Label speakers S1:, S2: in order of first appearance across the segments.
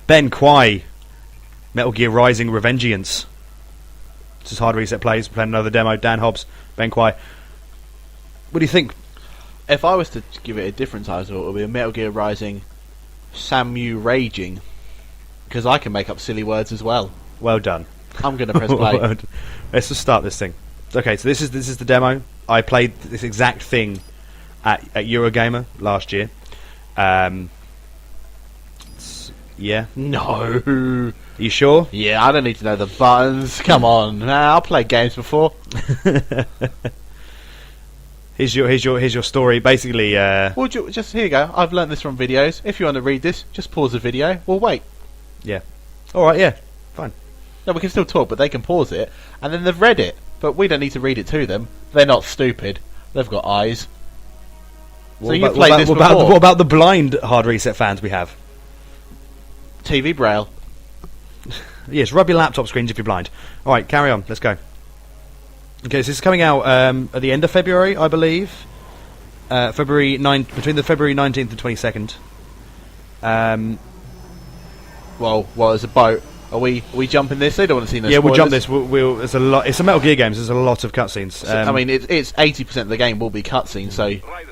S1: Ben Kwai, Metal Gear Rising Revengeance. This is Hard Reset Plays. We're playing another demo. Dan Hobbs, Ben Kwai. What do you think?
S2: If I was to give it a different title, it would be a Metal Gear Rising Samu Raging. Because I can make up silly words as well.
S1: Well done.
S2: I'm going to press play.
S1: Let's just start this thing. Okay, so this is the demo. I played this exact thing at Eurogamer last year. Yeah.
S2: No.
S1: Are you sure?
S2: Yeah, I don't need to know the buttons. Come on. Nah, I've played games before.
S1: Here's your story. Basically,
S2: Well, just here you go. I've learnt this from videos. If you want to read this, just pause the video. We'll wait.
S1: yeah. All right. Yeah. Fine.
S2: No, we can still talk, but they can pause it, and then they've read it. But we don't need to read it to them. They're not stupid. They've got eyes. So you played this before.
S1: What about the blind Hard Reset fans we have?
S2: TV Braille.
S1: Yes, rub your laptop screens if you're blind. All right, carry on. Let's go. Okay, so this is coming out at the end of February, I believe. Between the February 19th and 22nd.
S2: Well, it's a boat. Are we jumping this? They don't want to see no spoilers.
S1: We'll jump this. It's a lot. It's a Metal Gear game. So there's a lot of cutscenes.
S2: I mean, it's 80% of the game will be cutscenes. So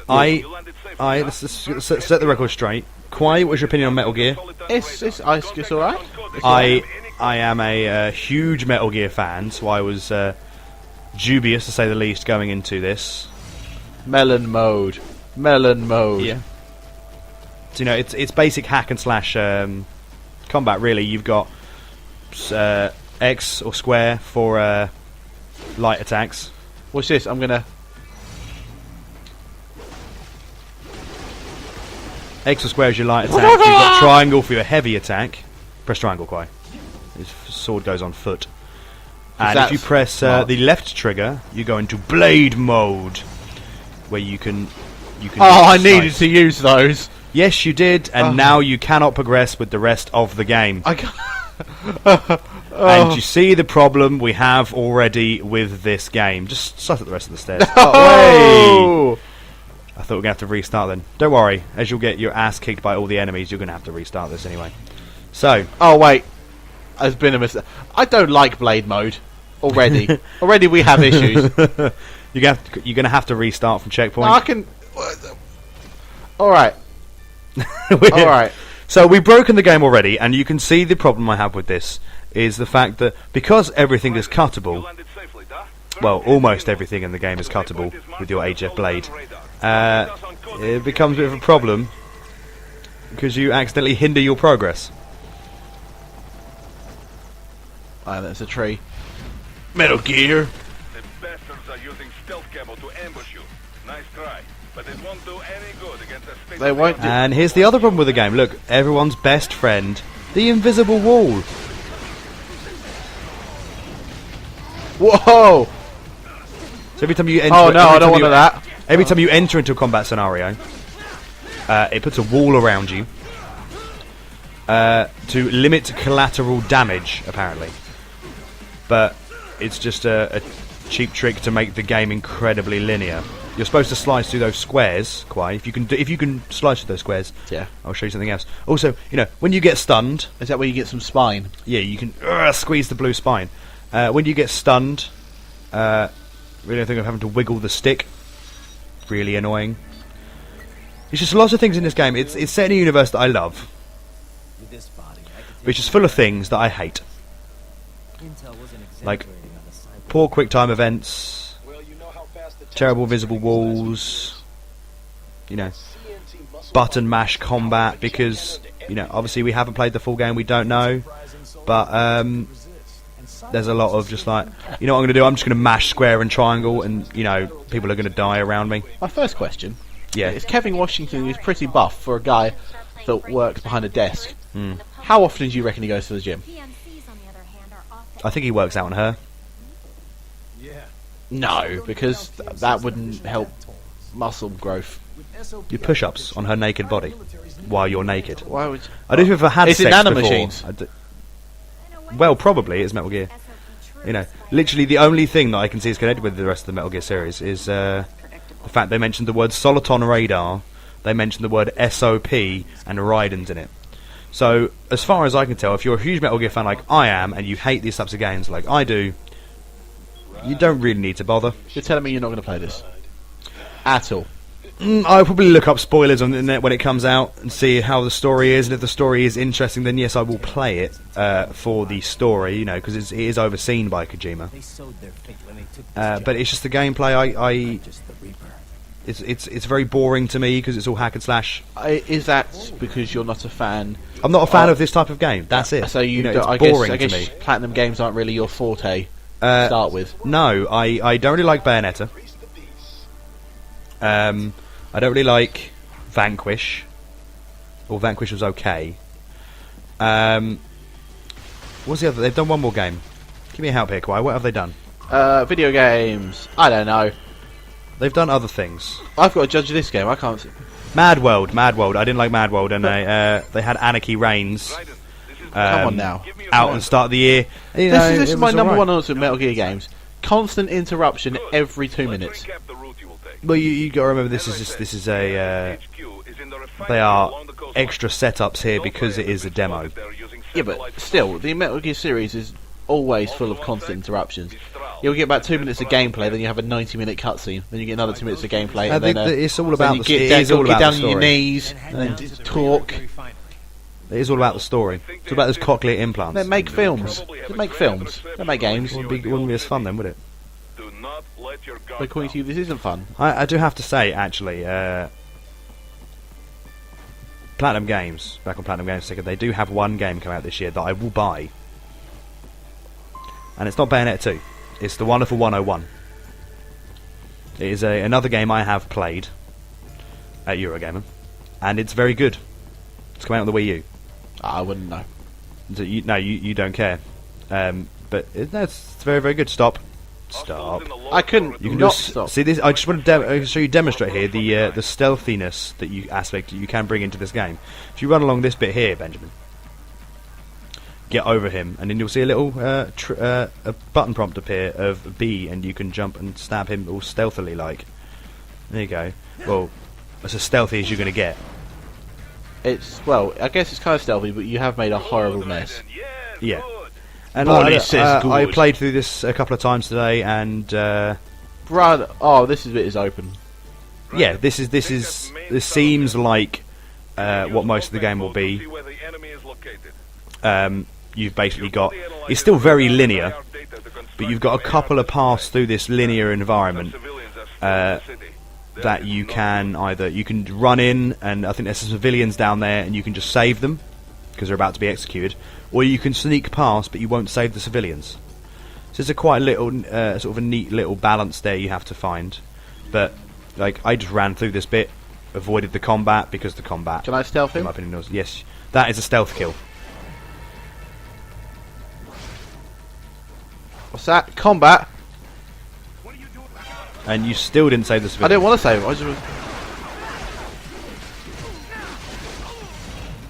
S1: let's set the record straight. Kwai, what's your opinion on Metal Gear?
S2: It's all right.
S1: I am a huge Metal Gear fan, so I was dubious to say the least going into this.
S2: Melon mode.
S1: Yeah. So, it's basic hack and slash combat. Really, you've got X or square for light attacks.
S2: What's this? I'm gonna.
S1: X or square is your light attack. You've got triangle for your heavy attack. Press triangle, Kwai. His sword goes on foot. And if you press the left trigger, you go into blade mode, where you can.
S2: I needed to use those.
S1: Yes, you did, and now you cannot progress with the rest of the game. And you see the problem we have already with this game. Just suck at the rest of the stairs.
S2: Oh!
S1: I thought we were going to have to restart then. Don't worry, as you'll get your ass kicked by all the enemies, you're going to have to restart this anyway. So.
S2: Oh, wait. There's been a mistake. I don't like blade mode already. Already we have issues.
S1: You're going to have to restart from checkpoint.
S2: No, I can. Alright. Alright.
S1: So we've broken the game already, and you can see the problem I have with this is the fact that because everything is cuttable, well, almost everything in the game is cuttable with your HF blade, it becomes a bit of a problem because you accidentally hinder your progress.
S2: Ah, that's a tree.
S1: Metal Gear.
S3: The bastards are using stealth camo to ambush you. Nice try, but it won't do any good against a state.
S2: They won't.
S1: And here's the other problem with the game. Look, everyone's best friend, the invisible wall.
S2: Whoa!
S1: So every time you enter,
S2: I don't want that.
S1: Every time you enter into a combat scenario, it puts a wall around you to limit collateral damage, apparently. But it's just a cheap trick to make the game incredibly linear. You're supposed to slice through those squares, Kwai. If you can slice through those squares,
S2: yeah,
S1: I'll show you something else. Also, when you get stunned,
S2: is that where you get some spine?
S1: Yeah, you can squeeze the blue spine. When you get stunned, really think of having to wiggle the stick. Really annoying. It's just lots of things in this game. It's set in a universe that I love, which is full of things that I hate, like poor quick time events, terrible visible walls, button mash combat. Because obviously we haven't played the full game, we don't know, but there's a lot of just like, what I'm going to do? I'm just going to mash square and triangle, and people are going to die around me.
S2: My first question,
S1: is
S2: Kevin Washington is pretty buff for a guy that works behind a desk. How often do you reckon he goes to the gym?
S1: I think he works out on her.
S2: No, because that wouldn't help muscle growth.
S1: You push-ups on her naked body while you're naked.
S2: Why would?
S1: I don't know if you've ever had
S2: Is
S1: sex
S2: it
S1: before. Well, probably it's Metal Gear. Literally the only thing that I can see is connected with the rest of the Metal Gear series is the fact they mentioned the word Soliton radar, they mentioned the word SOP, and Raiden's in it. So, as far as I can tell, if you're a huge Metal Gear fan like I am, and you hate these types of games like I do, you don't really need to bother.
S2: You're telling me you're not going to play this? At all?
S1: I'll probably look up spoilers on the internet when it comes out and see how the story is, and if the story is interesting, then yes, I will play it for the story, you know, because it is overseen by Kojima. But it's just the gameplay. It's very boring to me because it's all hack and slash.
S2: Is that because you're not a fan?
S1: I'm not a fan of this type of game. That's it.
S2: So you know,
S1: it's boring
S2: I guess
S1: to me.
S2: Platinum games aren't really your forte to start with.
S1: No, I don't really like Bayonetta. I don't really like Vanquish. Or Vanquish was okay. What's the other? They've done one more game. Give me a help here, Kawhi. What have they done?
S2: Video games. I don't know.
S1: They've done other things.
S2: I've got to judge this game. I can't.
S1: Mad World. I didn't like Mad World, and they had Anarchy Reigns.
S2: Come on now.
S1: Out at the start of the year.
S2: This is my number one answer with Metal Gear games. Constant interruption every 2 minutes.
S1: Well, you got to remember this is a. They are extra setups here because it is a demo.
S2: Yeah, but still, the Metal Gear series is always full of constant interruptions. You'll get about 2 minutes of gameplay, then you have a 90-minute cutscene, then you get another 2 minutes of gameplay, and then
S1: it's all about
S2: you
S1: the
S2: get
S1: story.
S2: down on your knees and then talk.
S1: It is all about the story. It's all about those cochlear implants.
S2: They make films. They make films. They make games.
S1: Wouldn't be as fun then, would it?
S2: But according to you, this isn't fun.
S1: I do have to say, actually, Platinum Games, back on Platinum Games, they do have one game come out this year that I will buy. And it's not Bayonetta 2. It's the Wonderful 101. It is another game I have played at Eurogamer, and it's very good. It's come out on the Wii U.
S2: I wouldn't know.
S1: So you don't care. But it's very, very good. Stop.
S2: I couldn't.
S1: You can
S2: not
S1: just
S2: stop.
S1: see this. I just want to show you, demonstrate here the stealthiness aspect that you can bring into this game. If you run along this bit here, Benjamin, get over him, and then you'll see a little a button prompt appear of B, and you can jump and stab him all stealthily like. There you go. Well, that's as stealthy as you're going to get.
S2: I guess it's kind of stealthy, but you have made a horrible mess.
S1: Yeah. And
S2: I
S1: played through this a couple of times today, and
S2: brother, this bit is open.
S1: Yeah, this seems like what most of the game will be. You've basically got, it's still very linear, but you've got a couple of paths through this linear environment that you can run in, and I think there's some civilians down there, and you can just save them because they're about to be executed, or you can sneak past, but you won't save the civilians. So it's a quite little, sort of a neat little balance there you have to find. But like, I just ran through this bit, avoided the combat because the combat.
S2: Can I stealth him?
S1: In my opinion, was, yes, that is a stealth kill.
S2: What's that? Combat.
S1: And you still didn't save the civilians.
S2: I didn't want to save him. I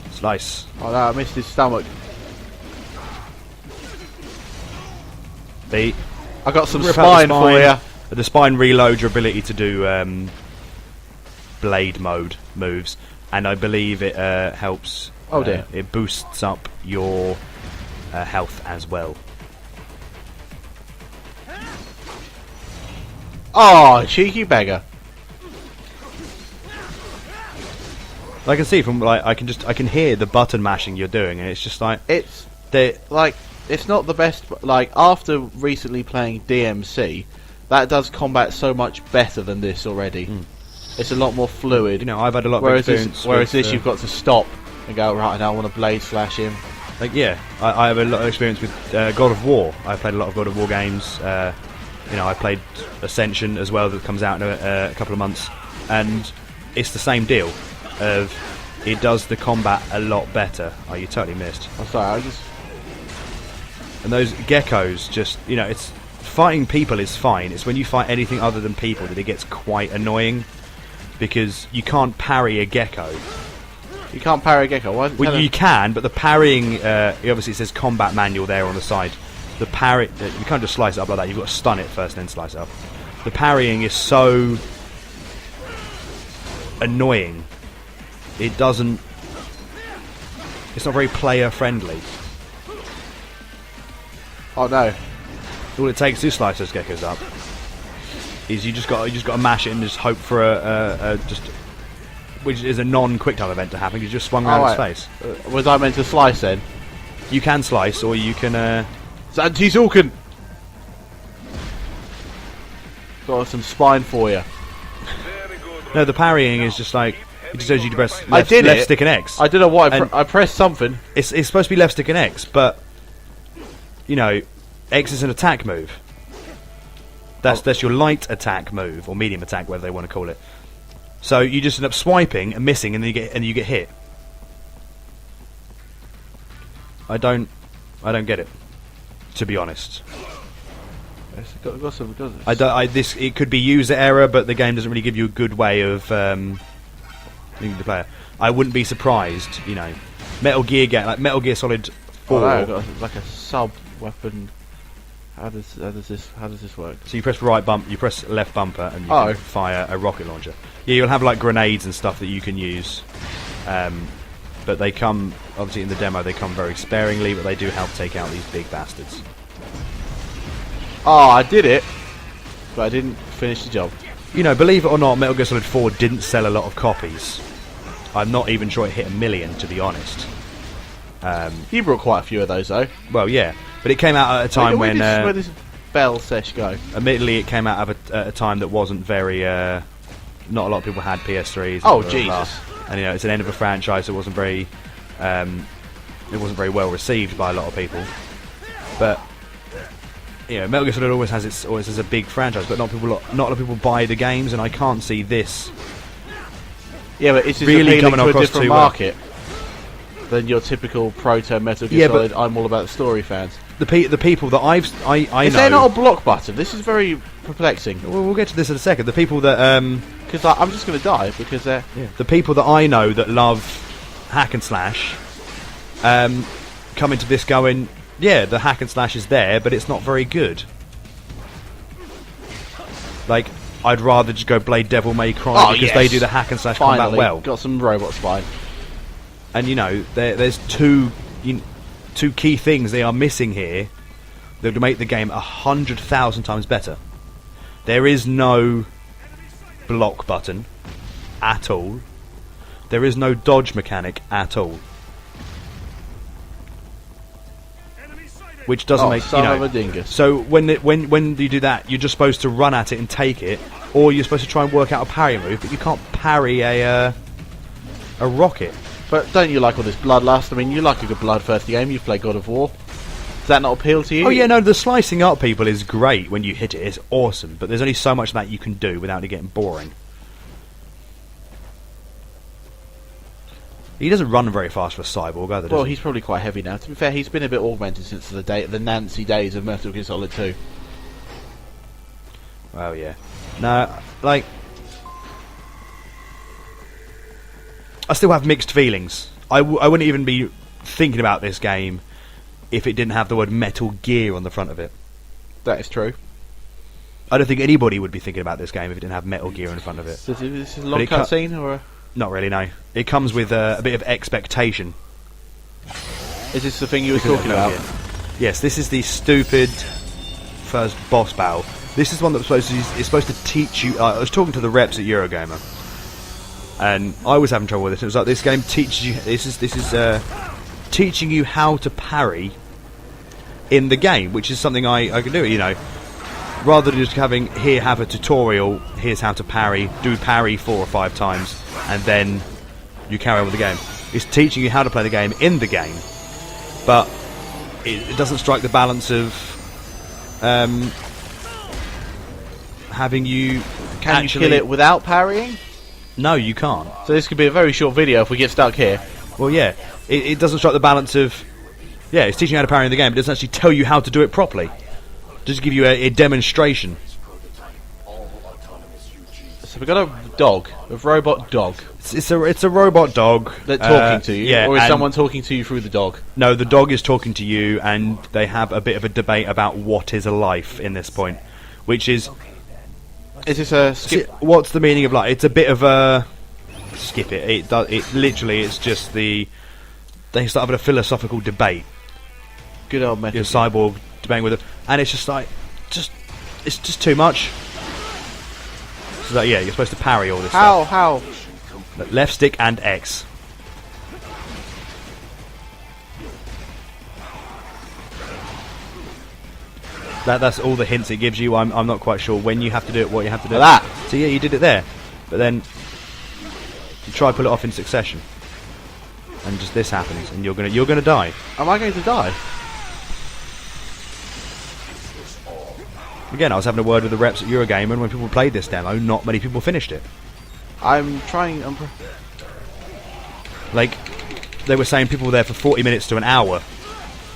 S2: just.
S1: Slice.
S2: Oh no, I missed his stomach.
S1: I
S2: got some spine for you.
S1: The spine reloads your ability to do blade mode moves, and I believe it helps.
S2: Oh dear!
S1: It boosts up your health as well.
S2: Oh, cheeky beggar!
S1: I can see from I can hear the button mashing you're doing, and it's just like
S2: it's not the best. Like, after recently playing DMC, that does combat so much better than this already. It's a lot more fluid.
S1: You know, I've had a lot of experience.
S2: Whereas this, you've got to stop and go, right now I want to blade slash him.
S1: Like, yeah, I have a lot of experience with God of War. I've played a lot of God of War games. You know, I played Ascension as well, that comes out in a couple of months, and it's the same deal. It does the combat a lot better. Oh, you totally missed.
S2: I'm sorry,
S1: And those geckos, just, you know, it's fighting people is fine. It's when you fight anything other than people that it gets quite annoying, because you can't parry a gecko.
S2: You can't parry a gecko?
S1: Well, you can, but the parrying, obviously it says combat manual there on the side. The parry, you can't just slice it up like that. You've got to stun it first and then slice it up. The parrying is so annoying. It doesn't It's not very player friendly.
S2: Oh no!
S1: All it takes to slice those geckos up is you just got to mash it and just hope for which is a non-quick time event to happen. You just swung around his face.
S2: Was I meant to slice then?
S1: You can slice, or you can.
S2: Zanti-Zulkin! Got some spine for you.
S1: No, the parrying is just like it just shows you to press left,
S2: I did
S1: left
S2: it.
S1: stick and X.
S2: I don't know what I pressed something.
S1: It's supposed to be left stick and X, but you know, X is an attack move. That's your light attack move or medium attack, whatever they want to call it. So you just end up swiping and missing, and then you get hit. I don't get it, to be honest.
S2: Got some.
S1: It could be user error, but the game doesn't really give you a good way of linking the player. I wouldn't be surprised, you know. Metal Gear Solid 4.
S2: Oh, no, got like a sub weapon. How does this work?
S1: So you press right bump, you press left bumper, and you can fire a rocket launcher. Yeah, you'll have like grenades and stuff that you can use, but they come obviously in the demo. They come very sparingly, but they do help take out these big bastards.
S2: Oh, I did it, but I didn't finish the job.
S1: You know, believe it or not, Metal Gear Solid 4 didn't sell a lot of copies. I'm not even sure it hit 1 million, to be honest.
S2: You brought quite a few of those, though.
S1: Well, yeah, but it came out at a time when...
S2: where does Bell Sesh go?
S1: Admittedly, it came out at a time that wasn't very... not a lot of people had PS3s.
S2: Oh, Jesus.
S1: And, you know, it's an end of a franchise that wasn't very... it wasn't very well received by a lot of people. But... You know, Metal Gear Solid always has a big franchise, but not a lot of people buy the games, and I can't see this.
S2: Yeah, but it's just
S1: really
S2: appealing
S1: coming
S2: to a
S1: across
S2: different
S1: too
S2: market than your typical proto Metal Gear Solid. I'm all about the story fans.
S1: The people that I know.
S2: Is there not a block button? This is very perplexing.
S1: Well, we'll get to this in a second. The people that
S2: because I'm just going to die because they're
S1: the people that I know that love hack and slash come into this going. Yeah, the hack and slash is there, but it's not very good. Like, I'd rather just go play Devil May Cry because they do the hack and slash combat well.
S2: Got some robot spine.
S1: And you know, there's two key things they are missing here that would make the game 100,000 times better. There is no block button at all. There is no dodge mechanic at all. Which doesn't make
S2: son of a dingus.
S1: So when you do that, you're just supposed to run at it and take it, or you're supposed to try and work out a parry move, but you can't parry a rocket.
S2: But don't you like all this bloodlust? I mean, you like a good bloodthirsty game. You've played God of War. Does that not appeal to you?
S1: Oh yeah, no, the slicing up people is great when you hit it. It's awesome, but there's only so much that you can do without it getting boring. He doesn't run very fast for a cyborg either, does
S2: well,
S1: he?
S2: he's probably quite heavy now. To be fair, he's been a bit augmented since the Nancy days of Metal Gear Solid 2.
S1: Well, yeah. No, like... I still have mixed feelings. I wouldn't even be thinking about this game if it didn't have the word Metal Gear on the front of it.
S2: That is true.
S1: I don't think anybody would be thinking about this game if it didn't have Metal Gear in front of it.
S2: So is this a long cutscene or?
S1: Not really, no. It comes with a bit of expectation.
S2: Is this the thing you were talking about?
S1: Yes, this is the stupid first boss battle. This is one that's supposed to teach you. I was talking to the reps at Eurogamer, and I was having trouble with this. It was like, this game teaches you. This is teaching you how to parry in the game, which is something I can do. You know, rather than just have a tutorial. Here's how to parry. Do parry 4 or 5 times, and then you carry on with the game. It's teaching you how to play the game in the game, but it doesn't strike the balance of having you.
S2: Can you kill it without parrying?
S1: No, you can't.
S2: So this could be a very short video if we get stuck here.
S1: Well, yeah, it doesn't strike the balance of. Yeah, it's teaching you how to parry in the game, but it doesn't actually tell you how to do it properly. Just give you a demonstration.
S2: So we've got a robot dog.
S1: It's a robot dog.
S2: That's talking to you?
S1: Yeah,
S2: or is someone talking to you through the dog?
S1: No, the dog is talking to you, and they have a bit of a debate about what is a life in this point. Which is...
S2: Is this a skip?
S1: What's the meaning of life? It's a bit of a... Skip it. It literally, it's just the... they start having a philosophical debate.
S2: Good old method.
S1: Your cyborg debating with them, and it's just like, it's just too much. So that, yeah, you're supposed to parry all this stuff.
S2: How?
S1: Left stick and X. That's all the hints it gives you. I'm not quite sure when you have to do it, what you have to do.
S2: Like that.
S1: So yeah, you did it there, but then you try to pull it off in succession, and just this happens, and you're gonna die.
S2: Am I going to die?
S1: Again, I was having a word with the reps at Eurogamer, and when people played this demo, not many people finished it.
S2: I'm trying.
S1: Like, they were saying people were there for 40 minutes to an hour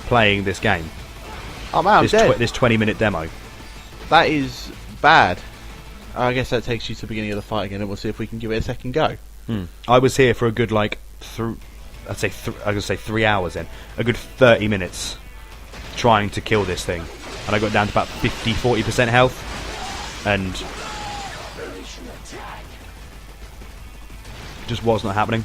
S1: playing this game.
S2: Oh man, I'm dead.
S1: This 20-minute demo.
S2: That is bad. I guess that takes you to the beginning of the fight again, and we'll see if we can give it a second go.
S1: I was here for a good, like, I'd say 3 hours then. A good 30 minutes trying to kill this thing. And I got down to about 50-40% health. And it just was not happening.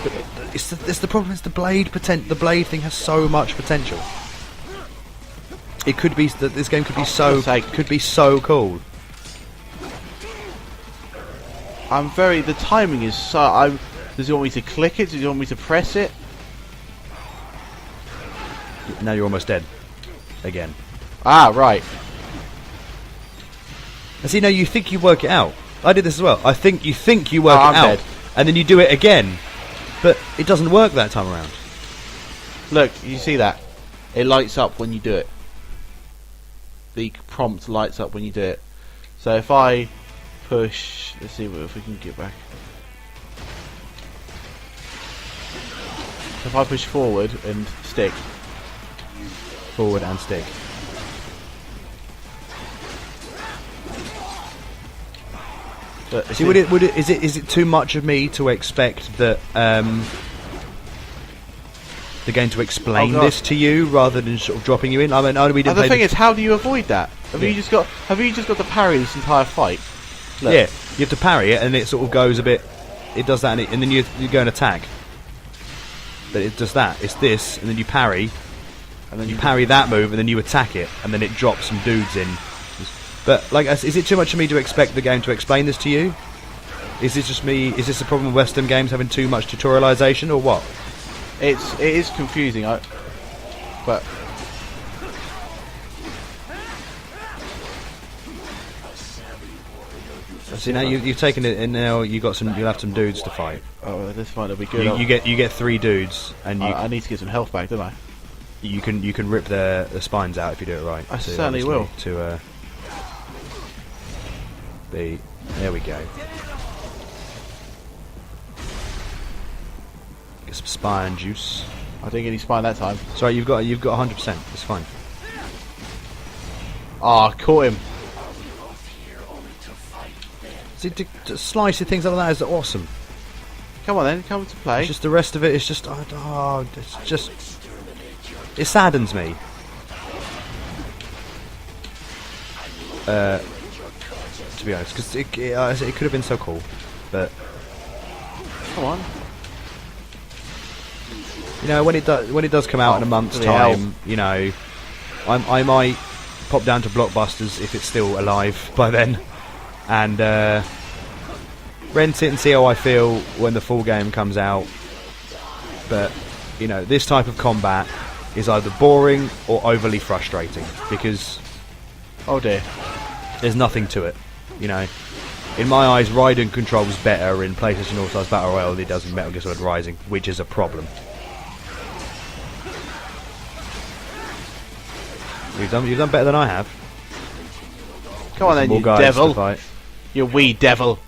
S1: But it's the problem. It's the blade The blade thing has so much potential. It could be that this game could be so cool.
S2: The timing is so. Does he want me to click it? Does he want me to press it?
S1: Now you're almost dead. Again.
S2: Ah, right.
S1: And see, now you think you work it out. I did this as well. You think you work it
S2: I'm
S1: out,
S2: dead.
S1: and then you do it again, but it doesn't work that time around.
S2: Look, you see that? It lights up when you do it. The prompt lights up when you do it. So if I push, let's see if we can get back. If I push forward and stick.
S1: Forward and stick.
S2: But
S1: See, is it too much of me to expect that the game to explain this to you rather than sort of dropping you in? I mean,
S2: the thing is, how do you avoid that? Have you just got to parry this entire fight? Look.
S1: Yeah, you have to parry it, and it sort of goes a bit. It does that, and then you go and attack. But it does that. It's this, and then you parry, and then you parry that move, and then you attack it, and then it drops some dudes in. But like, is it too much for me to expect the game to explain this to you? Is this just me? Is this the problem with Western games having too much tutorialization, or what?
S2: It is confusing. But
S1: see, now you've taken it, and now you'll have some dudes to fight.
S2: Oh, this fight will be good.
S1: You get 3 dudes, and
S2: I need to get some health back, don't I?
S1: You can rip their spines out if you do it right.
S2: I certainly will.
S1: There we go. Get some spine juice.
S2: I didn't get any spine that time.
S1: Sorry, you've got 100%. It's fine.
S2: Ah, caught him.
S1: See, slicing things like that is awesome.
S2: Come on then, come to play.
S1: It's just the rest of it is just it saddens me. To be honest, because it could have been so cool, but
S2: come on.
S1: You know, when it does come out in a month's time, you know, I might pop down to Blockbusters if it's still alive by then, and rent it and see how I feel when the full game comes out. But you know, this type of combat is either boring or overly frustrating because,
S2: oh dear,
S1: there's nothing to it. You know, in my eyes, Raiden controls better in PlayStation All-Stars Battle Royale than it does in Metal Gear Solid Rising, which is a problem. You've done better than I have.
S2: Come on then, you devil. You wee devil.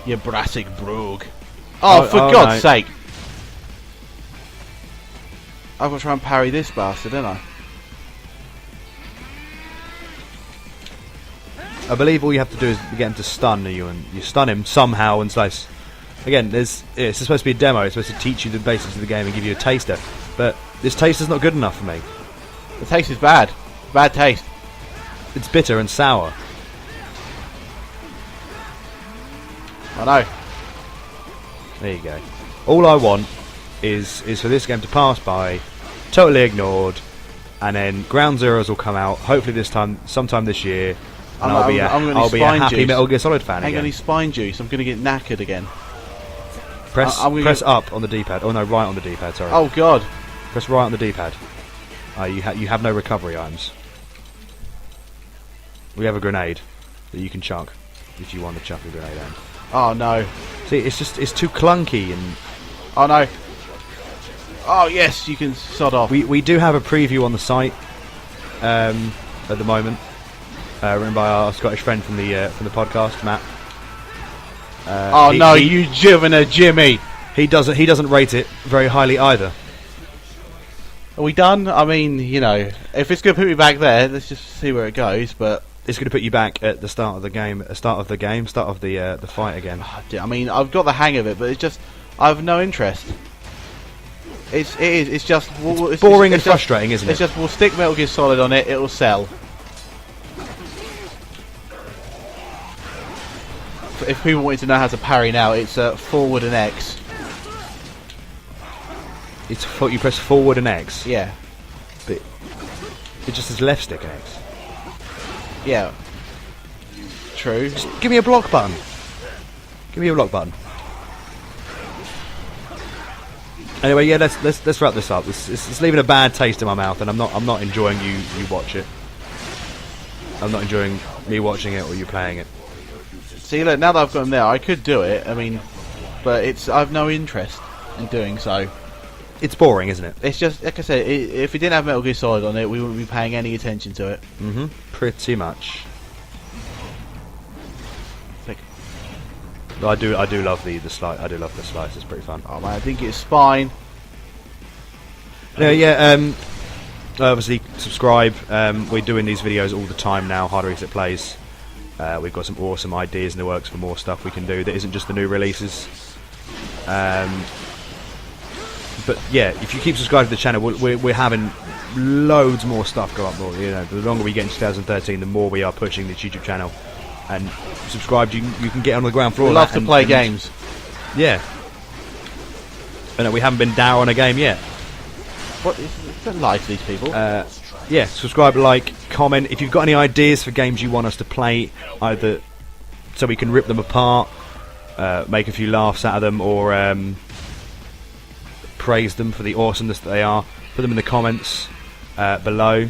S2: You Brassic Brogue. Oh, for God's sake. I've got to try and parry this bastard, don't I?
S1: I believe all you have to do is get him to stun you, and you stun him somehow and slice. Again, it's supposed to be a demo. It's supposed to teach you the basics of the game and give you a taster. But this taster's not good enough for me.
S2: The taste is bad. Bad taste.
S1: It's bitter and sour.
S2: I know.
S1: There you go. All I want is for this game to pass by, totally ignored, and then Ground Zeroes will come out. Hopefully this time, sometime this year, and I'll be a happy
S2: juice.
S1: Metal Gear Solid fan
S2: I ain't got any
S1: again.
S2: spine juice. I'm going to get knackered again.
S1: Press up on the D-pad. Oh no, right on the D-pad. Sorry.
S2: Oh god.
S1: Press right on the D-pad. You have no recovery items. We have a grenade that you can chuck if you want to chuck a grenade in.
S2: Oh no.
S1: See, it's too clunky and.
S2: Oh no. Oh yes, you can sod off.
S1: We do have a preview on the site at the moment, written by our Scottish friend from the podcast, Matt.
S2: You Jivana Jimmy.
S1: He doesn't rate it very highly either.
S2: Are we done? I mean, you know, if it's going to put me back there, let's just see where it goes. But
S1: it's going to put you back at the start of the game, start of the fight again.
S2: I mean, I've got the hang of it, but it's just I have no interest. It's just
S1: boring and frustrating, isn't it?
S2: It's just we'll stick Metal Gear Solid on it, it'll sell. If people wanted to know how to parry now, it's forward and X.
S1: You press forward and X.
S2: Yeah.
S1: But it just says left stick and X.
S2: Yeah. True.
S1: Just give me a block button. Give me a block button. Anyway, yeah, let's wrap this up. It's leaving a bad taste in my mouth, and I'm not enjoying you watch it. I'm not enjoying me watching it or you playing it.
S2: See, look, now that I've got him there, I could do it. I mean, but I've no interest in doing so.
S1: It's boring, isn't it?
S2: It's just like I said. If we didn't have Metal Gear Solid on it, we wouldn't be paying any attention to it.
S1: Pretty much.
S2: Like,
S1: I do love the slice. I do love the slice. It's pretty fun.
S2: oh man, I think it's spine.
S1: Yeah. Obviously, subscribe. We're doing these videos all the time now. Harder Reset Plays. We've got some awesome ideas in the works for more stuff we can do that isn't just the new releases. But yeah, if you keep subscribing to the channel, we're having loads more stuff go up. More, you know, the longer we get in 2013, the more we are pushing this YouTube channel. And subscribe, you can get on the ground floor.
S2: We love to play games.
S1: Yeah. And we haven't been down on a game yet.
S2: What is don't lie to these people?
S1: Yeah, subscribe, like, comment. If you've got any ideas for games you want us to play, either so we can rip them apart, make a few laughs out of them, or praise them for the awesomeness that they are, put them in the comments below.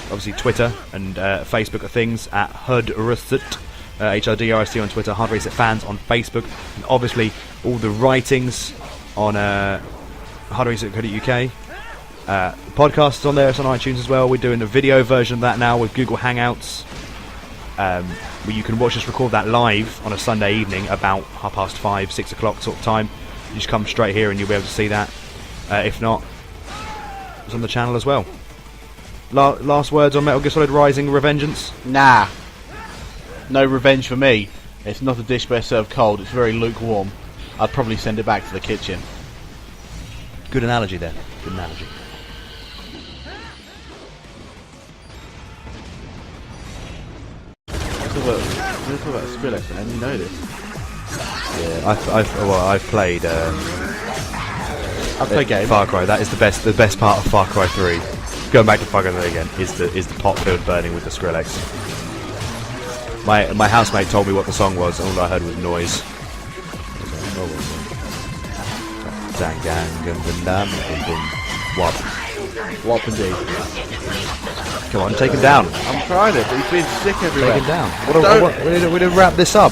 S1: Obviously Twitter and Facebook are things at HUDRST, HRDRST on Twitter, Hard Reset Fans on Facebook, and obviously all the writings on hardreset.co.uk. The podcast is on there, it's on iTunes as well. We're doing a video version of that now with Google Hangouts, where you can watch us record that live on a Sunday evening about 5:30, 6 o'clock sort of time. You just come straight here and you'll be able to see that. If not, it's on the channel as well. Last words on Metal Gear Solid Rising Revengence?
S2: Nah. No revenge for me. It's not a dish best served cold, it's very lukewarm. I'd probably send it back to the kitchen.
S1: Good analogy there. Good analogy.
S2: Let's talk about Skrillex, man. You know this.
S1: Yeah, I've played.
S2: I've played games.
S1: Far Cry. That is the best part of Far Cry 3. Going back to Far Cry 3 again is the pot field burning with the Skrillex. My housemate told me what the song was, and all I heard was noise.
S2: Wop indeed.
S1: Come on, take him down.
S2: I'm trying it, but he's being sick everywhere.
S1: Take him down. We didn't wrap this up.